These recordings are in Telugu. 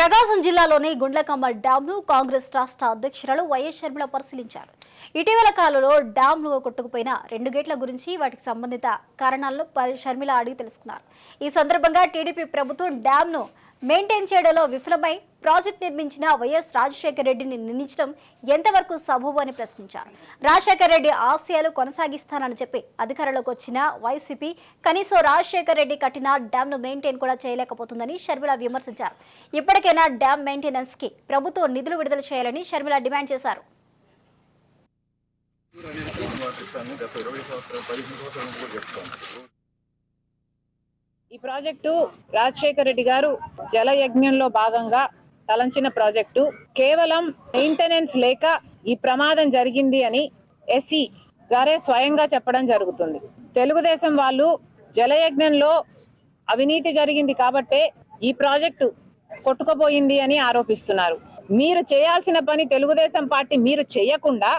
ప్రకాశం జిల్లాలోని గుండ్లకమ్మ డ్యాంను కాంగ్రెస్ రాష్ట్ర అధ్యక్షురాలు వైఎస్ షర్మిల పరిశీలించారు. ఇటీవల కాలంలో డ్యాంను కొట్టుకుపోయిన 2 గేట్ల గురించి వాటికి సంబంధిత కారణాలను షర్మిల అడిగి తెలుసుకున్నారు. ఈ సందర్భంగా టీడీపీ ప్రభుత్వం డ్యాంను మెయింటైన్ చేయడంలో విఫలమై ప్రాజెక్ట్ నిర్మించిన వైఎస్ రాజశేఖర రెడ్డిని నిందించడం ఎంతవరకు సబబు అని ప్రశ్నించారు. రాజశేఖర రెడ్డి ఆశయాలు కొనసాగిస్తానని చెప్పి అధికారంలోకి వచ్చిన వైసీపీ కనీసం రాజశేఖర రెడ్డి కట్టిన డ్యాంను మెయింటైన్ కూడా చేయలేకపోతుందని షర్మిల విమర్శించారు. ఇప్పటికైనా డ్యామ్ మెయింటెనెన్స్ కి ప్రభుత్వం నిధులు విడుదల చేయాలని షర్మిల డిమాండ్ చేశారు. ఈ ప్రాజెక్టు రాజశేఖర రెడ్డి గారు జలయజ్ఞంలో భాగంగా తలంచిన ప్రాజెక్టు. కేవలం మెయింటెనెన్స్ లేక ఈ ప్రమాదం జరిగింది అని ఎస్సీ గారే స్వయంగా చెప్పడం జరుగుతుంది. తెలుగుదేశం వాళ్ళు జలయజ్ఞంలో అవినీతి జరిగింది కాబట్టే ఈ ప్రాజెక్టు కొట్టుకుపోయింది అని ఆరోపిస్తున్నారు. మీరు చేయాల్సిన పని తెలుగుదేశం పార్టీ మీరు చేయకుండా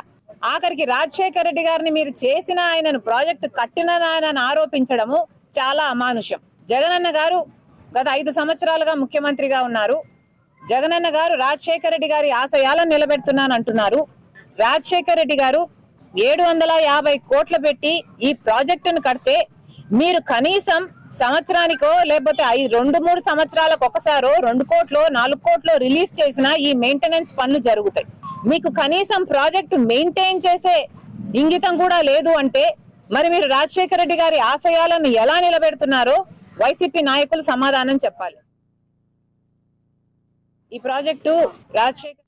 ఆఖరికి రాజశేఖర రెడ్డి గారిని మీరు చేసిన ఆయనను ప్రాజెక్టు కట్టిన ఆయనను ఆరోపించడము చాలా అమానుషం. జగనన్న గారు గత 5 సంవత్సరాలుగా ముఖ్యమంత్రిగా ఉన్నారు. జగనన్న గారు రాజశేఖర రెడ్డి గారి ఆశయాలను నిలబెడుతున్నాను అంటున్నారు. రాజశేఖర రెడ్డి గారు 750 కోట్లు పెట్టి ఈ ప్రాజెక్టును కడితే మీరు కనీసం సంవత్సరానికో లేకపోతే 2-3 సంవత్సరాలకు ఒకసారో 2 కోట్లు 4 కోట్లు రిలీజ్ చేసినా ఈ మెయింటెనెన్స్ పనులు జరుగుతాయి. మీకు కనీసం ప్రాజెక్టు మెయింటైన్ చేసే ఇంగితం కూడా లేదు అంటే మరి మీరు రాజశేఖర రెడ్డి గారి ఆశయాలను ఎలా నిలబెడుతున్నారో వైసీపీ నాయకులు సమాధానం చెప్పాలి. ఈ ప్రాజెక్టు రాజశేఖర్